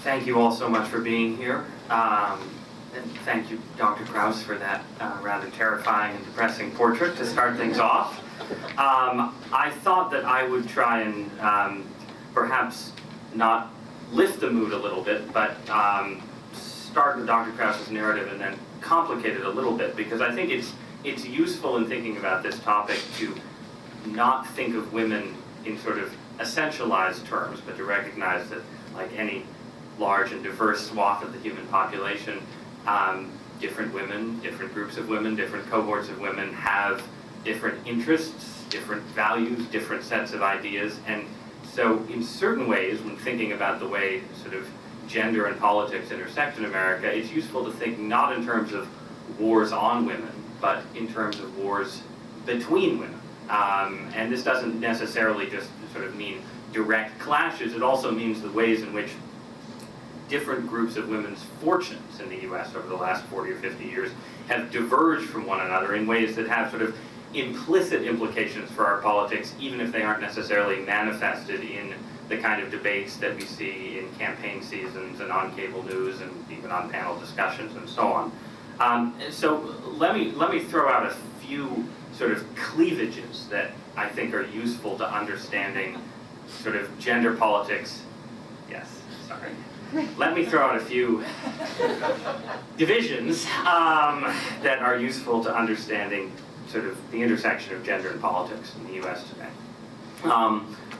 Thank you all so much for being here. And thank you, Dr. Krause, for that rather terrifying and depressing portrait to start things off. I thought that I would try and perhaps not lift the mood a little bit, but start with Dr. Krause's narrative and then complicate it a little bit, because I think it's useful in thinking about this topic to not think of women in sort of essentialized terms, but to recognize that, like any large and diverse swath of the human population, different women, different groups of women, different cohorts of women have different interests, different values, different sets of ideas. And so in certain ways, when thinking about the way sort of gender and politics intersect in America, it's useful to think not in terms of wars on women, but in terms of wars between women. And this doesn't necessarily just sort of mean direct clashes. It also means the ways in which different groups of women's fortunes in the US over the last 40 or 50 years have diverged from one another in ways that have sort of implicit implications for our politics, even if they aren't necessarily manifested in the kind of debates that we see in campaign seasons and on cable news and even on panel discussions and so on. So let me throw out a few sort of cleavages that I think are useful to understanding sort of gender politics. Yes, sorry. Let me throw out a few divisions that are useful to understanding sort of the intersection of gender and politics in the US today.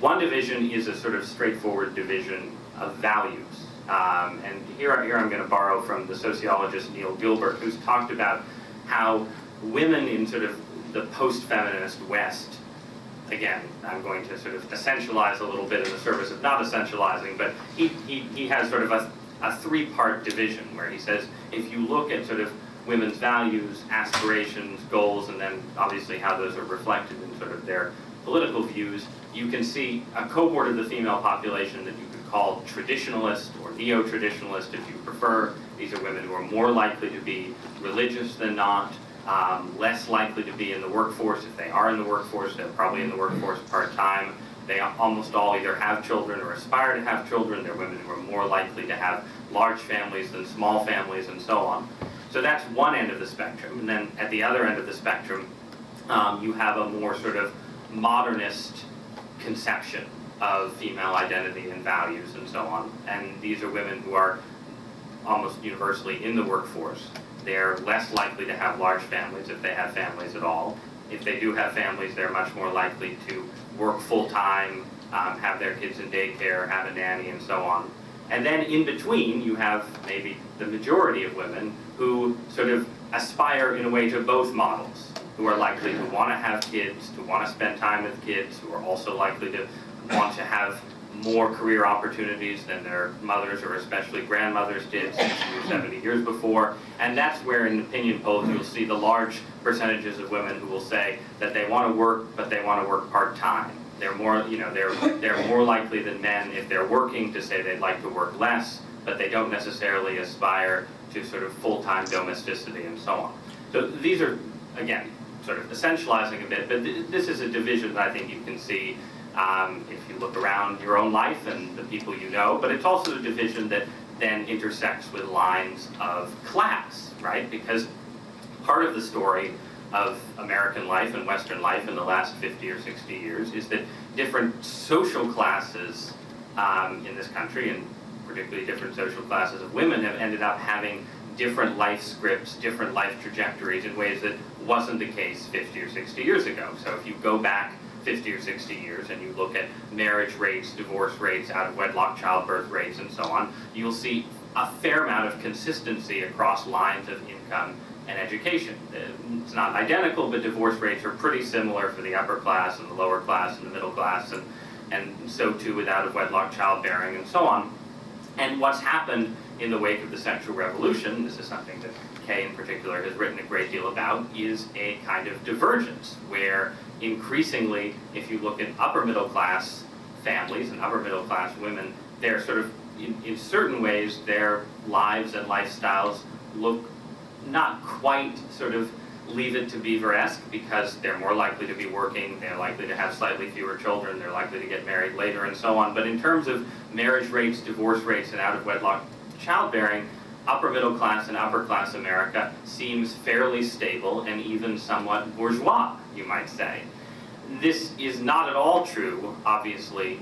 One division is a sort of straightforward division of values. And here I'm going to borrow from the sociologist Neil Gilbert, who's talked about how women in sort of the post-feminist West, again, I'm going to sort of essentialize a little bit in the service of not essentializing, but he has sort of a three-part division where he says, if you look at sort of women's values, aspirations, goals, and then obviously how those are reflected in sort of their political views, you can see a cohort of the female population that you could call traditionalist or neo-traditionalist if you prefer. These are women who are more likely to be religious than not, less likely to be in the workforce. If they are in the workforce, they're probably in the workforce part-time. They almost all either have children or aspire to have children. They're women who are more likely to have large families than small families and so on. So that's one end of the spectrum. And then at the other end of the spectrum, you have a more sort of modernist conception of female identity and values and so on. And these are women who are almost universally in the workforce. They're less likely to have large families if they have families at all. If they do have families, they're much more likely to work full-time, have their kids in daycare, have a nanny, and so on. And then in between, you have maybe the majority of women who sort of aspire in a way to both models, who are likely to want to have kids, to want to spend time with kids, who are also likely to want to have more career opportunities than their mothers or especially grandmothers did 60 or 70 years before. And that's where in opinion polls you'll see the large percentages of women who will say that they want to work, but they want to work part-time. They're more, they're more likely than men if they're working to say they'd like to work less, but they don't necessarily aspire to sort of full-time domesticity and so on. So these are, again, sort of essentializing a bit, but this is a division that I think you can see if you look around your own life and the people you know, but it's also a division that then intersects with lines of class, right? Because part of the story of American life and Western life in the last 50 or 60 years is that different social classes in this country, and particularly different social classes of women, have ended up having different life scripts, different life trajectories in ways that wasn't the case 50 or 60 years ago. So if you go back 50 or 60 years and you look at marriage rates, divorce rates, out-of-wedlock childbirth rates, and so on, you'll see a fair amount of consistency across lines of income and education. It's not identical, but divorce rates are pretty similar for the upper class and the lower class and the middle class, and so too with out-of-wedlock childbearing and so on. And what's happened in the wake of the sexual revolution, this is something that Kay in particular has written a great deal about, is a kind of divergence where increasingly, if you look at upper middle class families and upper middle class women, they're sort of, in certain ways, their lives and lifestyles look not quite sort of leave it to Beaver-esque because they're more likely to be working, they're likely to have slightly fewer children, they're likely to get married later, and so on. But in terms of marriage rates, divorce rates, and out-of-wedlock childbearing, upper middle class and upper class America seems fairly stable and even somewhat bourgeois, you might say. This is not at all true, obviously,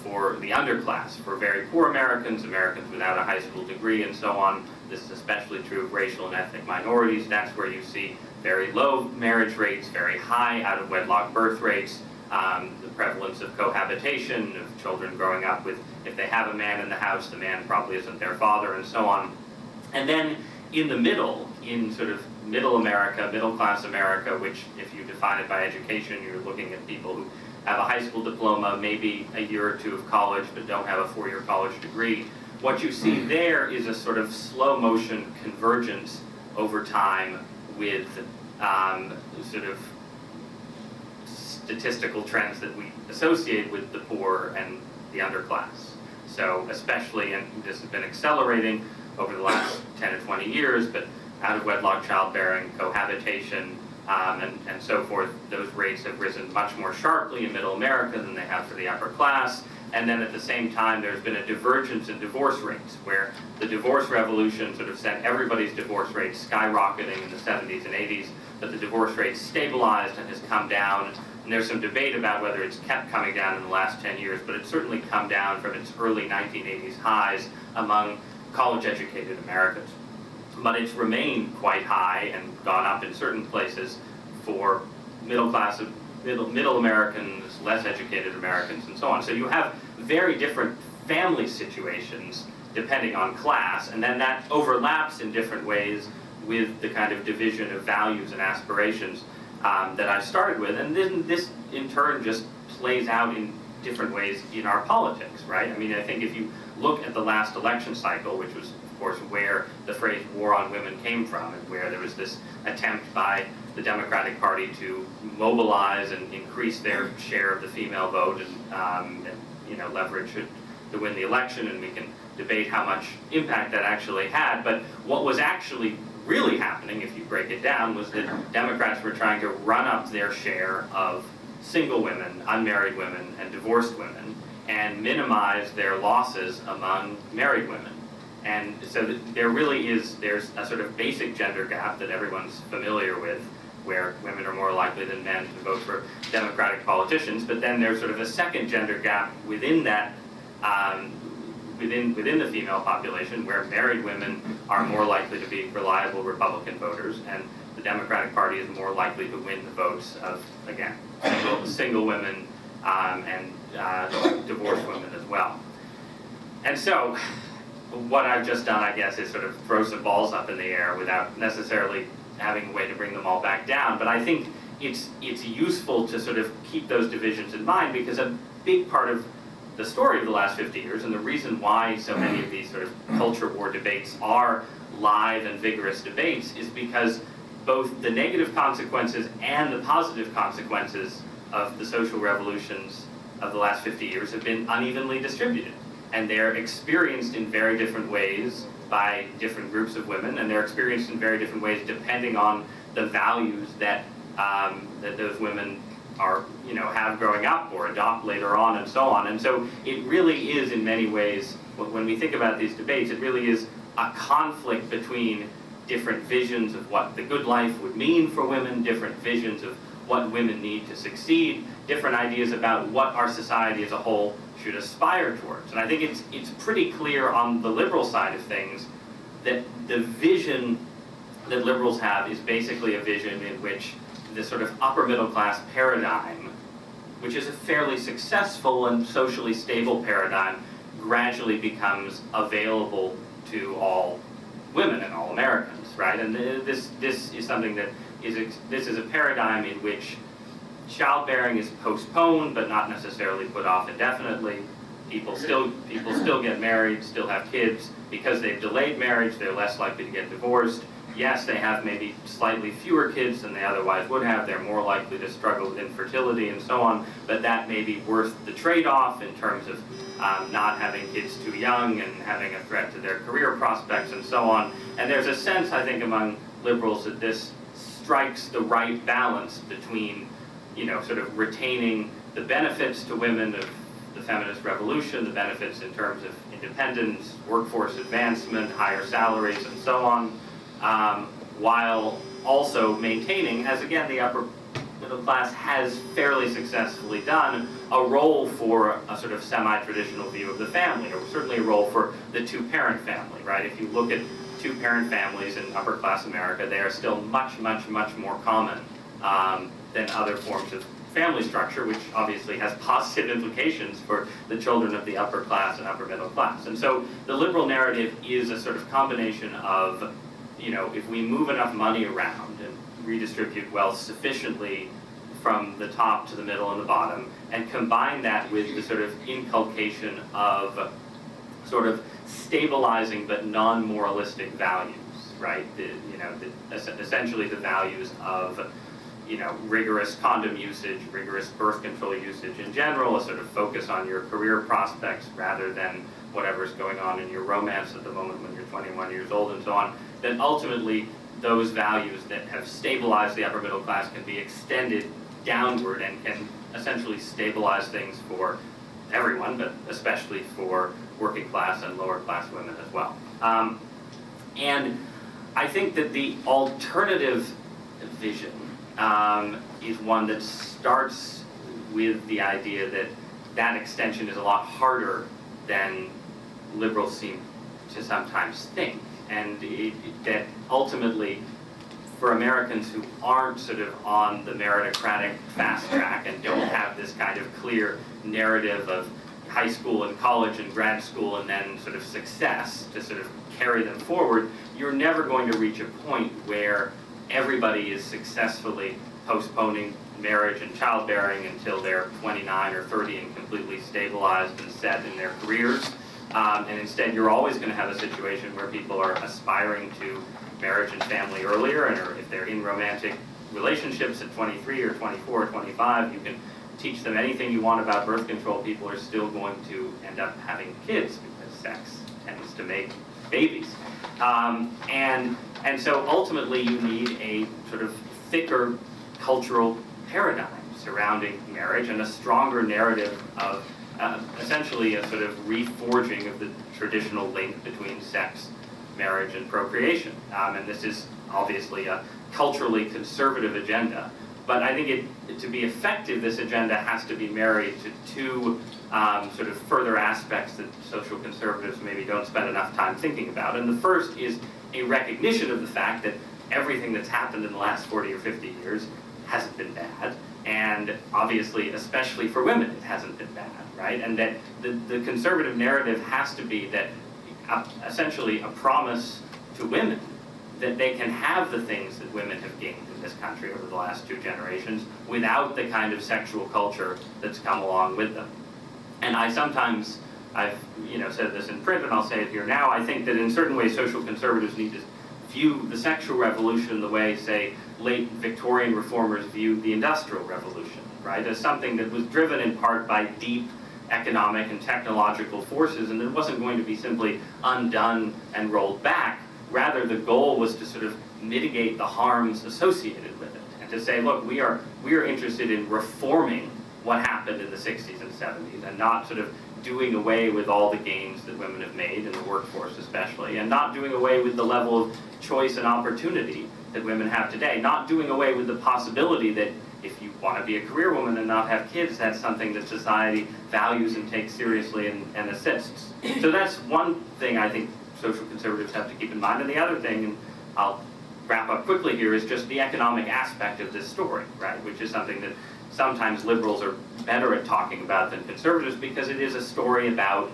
for the underclass, for very poor Americans, Americans without a high school degree, and so on. This is especially true of racial and ethnic minorities. That's where you see very low marriage rates, very high out-of-wedlock birth rates, the prevalence of cohabitation, of children growing up with, if they have a man in the house, the man probably isn't their father, and so on. And then in the middle, in sort of middle America, middle-class America, which if you define it by education, you're looking at people who have a high school diploma, maybe a year or two of college, but don't have a four-year college degree. What you see there is a sort of slow-motion convergence over time with sort of statistical trends that we associate with the poor and the underclass. So especially, and this has been accelerating over the last 10 or 20 years, but out-of-wedlock childbearing, cohabitation, and so forth, those rates have risen much more sharply in middle America than they have for the upper class. And then at the same time, there's been a divergence in divorce rates, where the divorce revolution sort of sent everybody's divorce rates skyrocketing in the 70s and 80s, but the divorce rate stabilized and has come down. And there's some debate about whether it's kept coming down in the last 10 years, but it's certainly come down from its early 1980s highs among college-educated Americans. But it's remained quite high and gone up in certain places for middle Americans, less educated Americans, and so on. So you have very different family situations depending on class, and then that overlaps in different ways with the kind of division of values and aspirations that I started with. And then this, in turn, just plays out in different ways in our politics, right? I mean, I think if you look at the last election cycle, which was, of course, where the phrase war on women came from, and where there was this attempt by the Democratic Party to mobilize and increase their share of the female vote and leverage it to win the election, and we can debate how much impact that actually had. But what was actually really happening, if you break it down, was that Democrats were trying to run up their share of single women, unmarried women, and divorced women, and minimize their losses among married women. And so there's a sort of basic gender gap that everyone's familiar with, where women are more likely than men to vote for Democratic politicians, but then there's sort of a second gender gap within that, within the female population, where married women are more likely to be reliable Republican voters, and the Democratic Party is more likely to win the votes of, again, single women and divorced women as well. And so what I've just done, I guess, is sort of throw some balls up in the air without necessarily having a way to bring them all back down. But I think it's useful to sort of keep those divisions in mind, because a big part of the story of the last 50 years, and the reason why so many of these sort of culture war debates are live and vigorous debates, is because both the negative consequences and the positive consequences of the social revolutions of the last 50 years have been unevenly distributed. And they're experienced in very different ways by different groups of women, and they're experienced in very different ways depending on the values that that those women are, have growing up or adopt later on, and so on. And so it really is, in many ways, when we think about these debates, it really is a conflict between different visions of what the good life would mean for women, different visions of what women need to succeed, different ideas about what our society as a whole should aspire towards. And I think it's pretty clear on the liberal side of things that the vision that liberals have is basically a vision in which this sort of upper middle class paradigm, which is a fairly successful and socially stable paradigm, gradually becomes available to all women and all Americans, right? And this is something that this is a paradigm in which childbearing is postponed, but not necessarily put off indefinitely. People still get married, still have kids. Because they've delayed marriage, they're less likely to get divorced. Yes, they have maybe slightly fewer kids than they otherwise would have. They're more likely to struggle with infertility and so on, but that may be worth the trade-off in terms of not having kids too young and having a threat to their career prospects and so on. And there's a sense, I think, among liberals that this strikes the right balance between, sort of retaining the benefits to women of the feminist revolution, the benefits in terms of independence, workforce advancement, higher salaries, and so on, while also maintaining, as again the upper middle class has fairly successfully done, a role for a sort of semi-traditional view of the family, or certainly a role for the two-parent family, right? If you look at two-parent families in upper-class America, they are still much, much, much more common than other forms of family structure, which obviously has positive implications for the children of the upper class and upper middle class. And so the liberal narrative is a sort of combination of, if we move enough money around and redistribute wealth sufficiently from the top to the middle and the bottom, and combine that with the sort of inculcation of sort of stabilizing but non-moralistic values, right? Essentially the values of rigorous condom usage, rigorous birth control usage in general, a sort of focus on your career prospects rather than whatever's going on in your romance at the moment when you're 21 years old and so on, then ultimately those values that have stabilized the upper middle class can be extended downward and can essentially stabilize things for everyone, but especially for working class and lower class women as well. And I think that the alternative vision is one that starts with the idea that that extension is a lot harder than liberals seem to sometimes think, and that ultimately for Americans who aren't sort of on the meritocratic fast track and don't have this kind of clear narrative of high school and college and grad school and then sort of success to sort of carry them forward, you're never going to reach a point where everybody is successfully postponing marriage and childbearing until they're 29 or 30 and completely stabilized and set in their careers. And instead, you're always going to have a situation where people are aspiring to marriage and family earlier, and if they're in romantic relationships at 23 or 24 or 25, you can teach them anything you want about birth control. People are still going to end up having kids because sex tends to make babies. And so ultimately you need a sort of thicker cultural paradigm surrounding marriage and a stronger narrative of essentially a sort of reforging of the traditional link between sex, marriage, and procreation. And this is obviously a culturally conservative agenda. But I think to be effective, this agenda has to be married to two sort of further aspects that social conservatives maybe don't spend enough time thinking about. And the first is a recognition of the fact that everything that's happened in the last 40 or 50 years hasn't been bad. And obviously, especially for women, it hasn't been bad, right? And that the conservative narrative has to be that essentially a promise to women that they can have the things that women have gained in this country over the last 2 generations without the kind of sexual culture that's come along with them. And I've said this in print, and I'll say it here now, I think that in certain ways social conservatives need to view the sexual revolution the way, say, late Victorian reformers viewed the Industrial Revolution, right? As something that was driven in part by deep economic and technological forces, and it wasn't going to be simply undone and rolled back. Rather, the goal was to sort of mitigate the harms associated with it, and to say, look, we are interested in reforming what happened in the 60s and 70s, and not sort of doing away with all the gains that women have made in the workforce especially, and not doing away with the level of choice and opportunity that women have today, not doing away with the possibility that if you want to be a career woman and not have kids, that's something that society values and takes seriously and assists. So that's one thing I think social conservatives have to keep in mind. And the other thing, and I'll wrap up quickly here, is just the economic aspect of this story, right? Which is something that sometimes liberals are better at talking about than conservatives, because it is a story about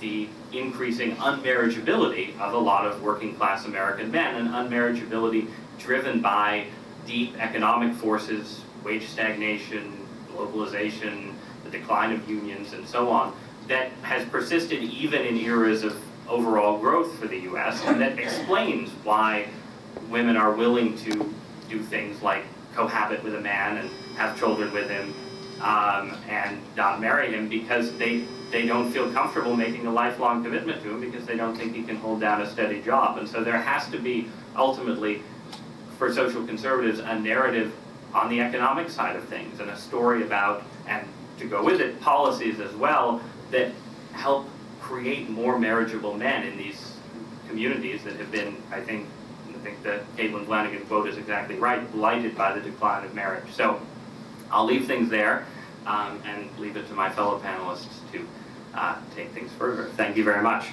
the increasing unmarriageability of a lot of working class American men, and unmarriageability driven by deep economic forces, wage stagnation, globalization, the decline of unions, and so on, that has persisted even in eras of overall growth for the US, and that explains why women are willing to do things like cohabit with a man and have children with him and not marry him, because they don't feel comfortable making a lifelong commitment to him because they don't think he can hold down a steady job. And so there has to be ultimately for social conservatives, a narrative on the economic side of things, and a story about, and to go with it, policies as well, that help create more marriageable men in these communities that have been, I think that Caitlin Flanagan quote is exactly right, blighted by the decline of marriage. So I'll leave things there and leave it to my fellow panelists to take things further. Thank you very much.